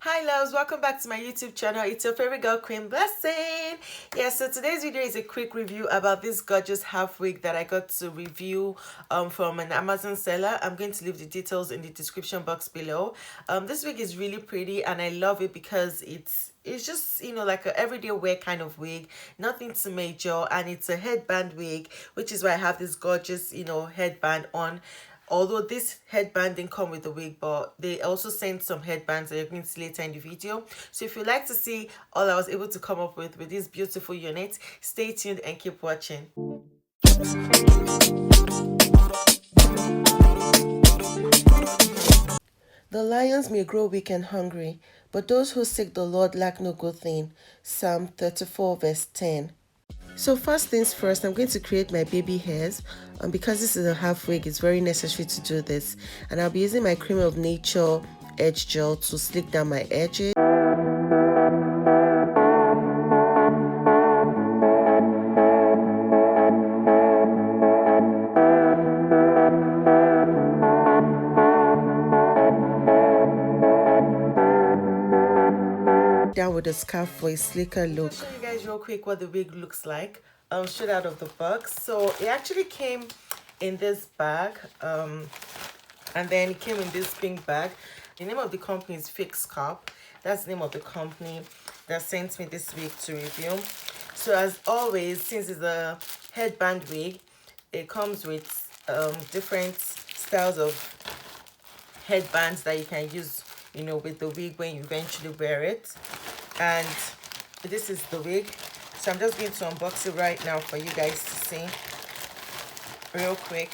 Hi loves, welcome back to my YouTube channel. It's your favorite girl, Queen Blessing. Yeah, so today's video is a quick review about this gorgeous half wig that I got to review from an Amazon seller. I'm going to leave the details in the description box below. This wig is really pretty and I love it because it's just, you know, like a everyday wear kind of wig, nothing too major, and it's a headband wig, which is why I have this gorgeous, you know, headband on. Although this headband didn't come with the wig, but they also sent some headbands that you're going to see later in the video. So if you'd like to see all I was able to come up with this beautiful unit, stay tuned and keep watching. The lions may grow weak and hungry, but those who seek the Lord lack no good thing. Psalm 34 verse 10. So first things first, I'm going to create my baby hairs, and because this is a half wig, it's very necessary to do this. And I'll be using my Cream of Nature edge gel to slick down my edges. Down with a scarf for a slicker look. I'll show you guys real quick what the wig looks like straight out of the box. So it actually came in this bag, and then it came in this pink bag. The name of the company is Fake Scalp. That's the name of the company that sent me this wig to review. So as always, since it's a headband wig, it comes with different styles of headbands that you can use, you know, with the wig when you eventually wear it. And this is the wig, so I'm just going to unbox it right now for you guys to see real quick.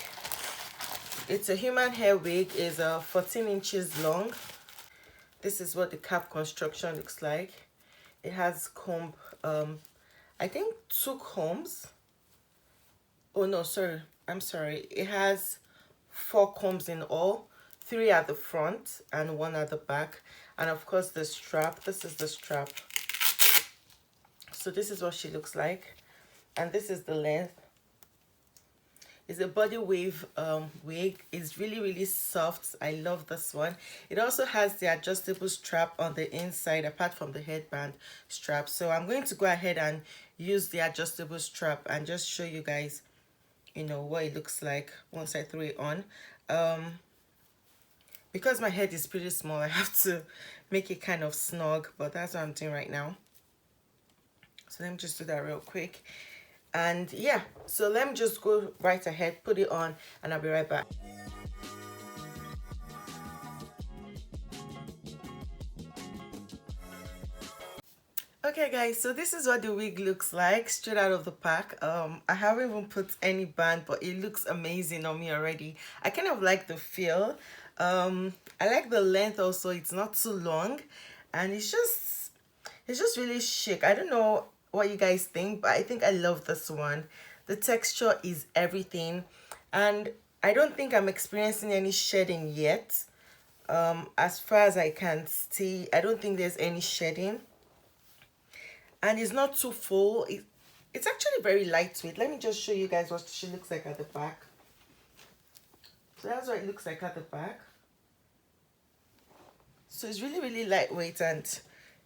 It's a human hair wig. Is 14 inches long. This is what the cap construction looks like. It has comb, I think 2 combs. Oh no, sorry, I'm sorry. It has 4 combs in all, 3 at the front and 1 at the back. And of course the strap. This is the strap. So this is what she looks like, and this is the length. It's a body wave wig. It's really soft. I love this one. It also has the adjustable strap on the inside apart from the headband strap. So I'm going to go ahead and use the adjustable strap and just show you guys, you know, what it looks like once I throw it on. Because my head is pretty small, I have to make it kind of snug, but that's what I'm doing right now. So let me just do that real quick. And yeah, so let me just go right ahead, put it on, and I'll be right back. Okay guys, so this is what the wig looks like straight out of the pack. I haven't even put any band, but it looks amazing on me already. I kind of like the feel. I like the length also. It's not too long, and it's just really chic. I don't know what you guys think, but I think I love this one. The texture is everything, and I don't think I'm experiencing any shedding yet. As far as I can see, I don't think there's any shedding. And it's not too full. It's actually very lightweight. Let me just show you guys what she looks like at the back. So that's what it looks like at the back. So it's really lightweight, and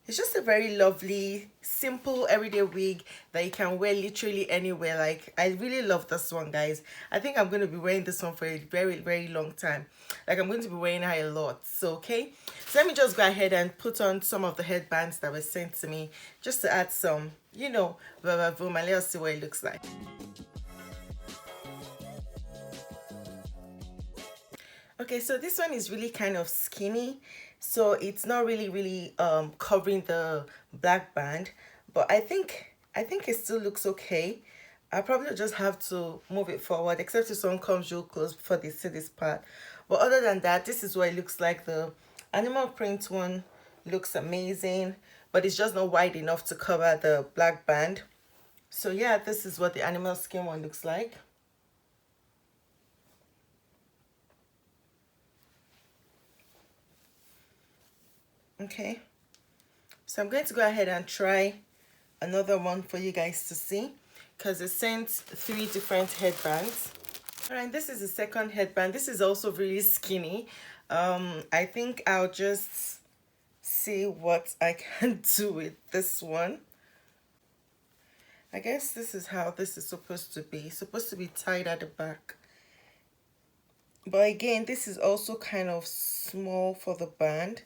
it's just a very lovely, simple, everyday wig that you can wear literally anywhere. Like, I really love this one, guys. I think I'm going to be wearing this one for a very long time. Like, I'm going to be wearing her a lot. So, okay. So, let me just go ahead and put on some of the headbands that were sent to me, just to add some, you know, vroom, and let's see what it looks like. Okay, so this one is really kind of skinny, so it's not really covering the black band, but I think it still looks okay. I probably just have to move it forward, except if someone comes real close before they see this part. But other than that, this is what it looks like. The animal print one looks amazing, but it's just not wide enough to cover the black band. So yeah, this is what the animal skin one looks like. Okay, so I'm going to go ahead and try another one for you guys to see, because it sent 3 different headbands. All right, this is the second headband. This is also really skinny. I think I'll just see what I can do with this one. I guess this is how this is supposed to be. It's supposed to be tied at the back. But again, this is also kind of small for the band.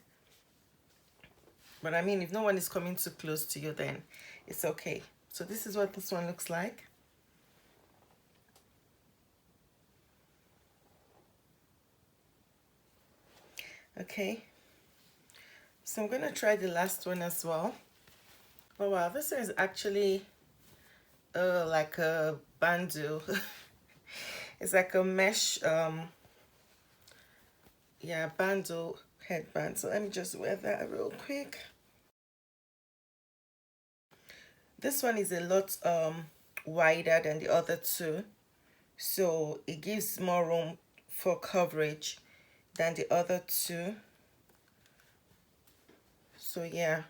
But I mean, if no one is coming too close to you, then it's okay. So this is what this one looks like. Okay. So I'm going to try the last one as well. Oh wow, this is actually like a bandeau. It's like a mesh, yeah, bandeau headband. So let me just wear that real quick. This one is a lot wider than the other two, so it gives more room for coverage than the other two. So yeah.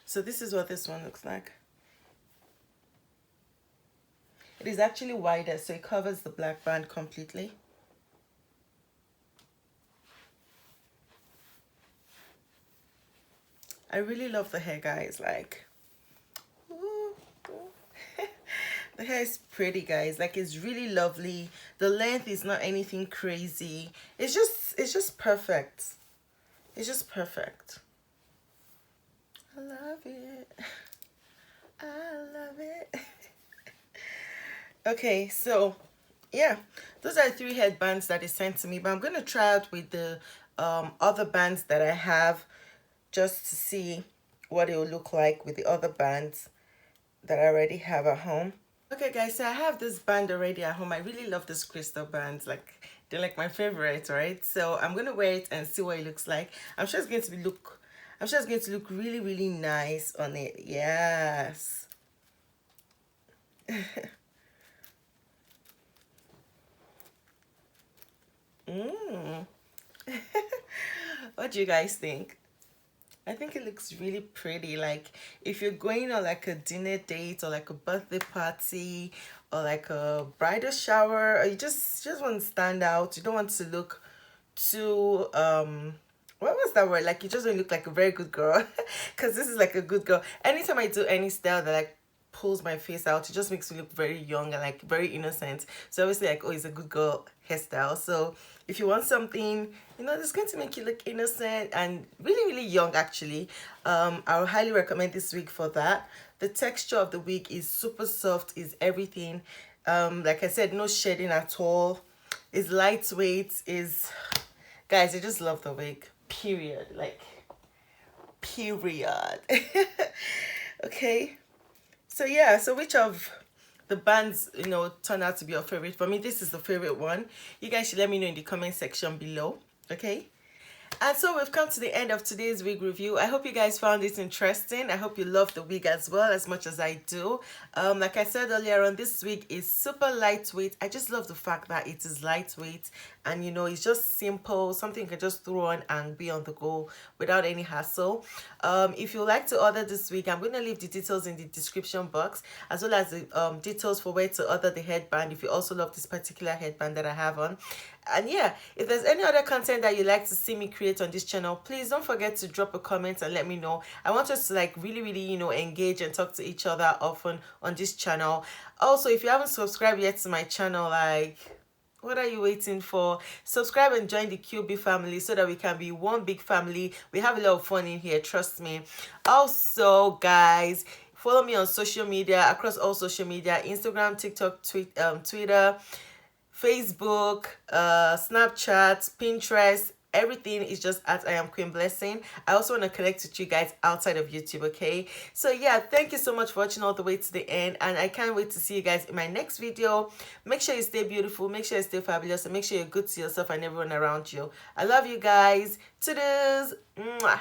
So this is what this one looks like. It is actually wider, so it covers the black band completely. I really love the hair, guys. Like, ooh, ooh. The hair is pretty, guys. Like, it's really lovely. The length is not anything crazy. It's just perfect. It's just perfect. I love it. I love it. Okay, so yeah, those are 3 headbands that is sent to me, but I'm going to try out with the other bands that I have, just to see what it will look like with the other bands that I already have at home. Okay guys, so I have this band already at home. I really love this crystal bands. Like, they're like my favorite, right? So I'm going to wear it and see what it looks like. I'm sure it's going to look really, really nice on it. Yes. What do you guys think? I think it looks really pretty. Like, if you're going on like a dinner date or like a birthday party or like a bridal shower, or you just want to stand out, you don't want to look too what was that word, like you just don't look like a very good girl, because this is like a good girl. Anytime I do any style that like pulls my face out, it just makes me look very young and like very innocent. So obviously, like, oh, it's a good girl hairstyle. So if you want something, you know, that's going to make you look innocent and really, really young, actually, I would highly recommend this wig for that. The texture of the wig is super soft, is everything. Like I said, no shedding at all. It's lightweight. Is, guys, I just love the wig, period. Like, period. Okay, so yeah, so which of the bands, you know, turn out to be your favorite? For me, this is the favorite one. You guys should let me know in the comment section below. Okay, and so we've come to the end of today's wig review. I hope you guys found this interesting. I hope you love the wig as well as much as I do. Like I said earlier on, this wig is super lightweight. I just love the fact that it is lightweight, and you know, it's just simple, something you can just throw on and be on the go without any hassle. If you like to order this wig, I'm going to leave the details in the description box, as well as the details for where to order the headband if you also love this particular headband that I have on. And yeah, if there's any other content that you'd like to see me create on this channel, please don't forget to drop a comment and let me know. I want us to like really, really, you know, engage and talk to each other often on this channel. Also, if you haven't subscribed yet to my channel, like, what are you waiting for? Subscribe and join the QB family so that we can be one big family. We have a lot of fun in here, trust me. Also, guys, follow me on social media, across all social media: Instagram, TikTok, Twitter, Facebook, Snapchat, Pinterest. Everything is just at iamqueenblessyn. I also want to connect with you guys outside of YouTube, okay? So yeah, thank you so much for watching all the way to the end, and I can't wait to see you guys in my next video. Make sure you stay beautiful, make sure you stay fabulous, and make sure you're good to yourself and everyone around you. I love you guys. Toodles. Mwah.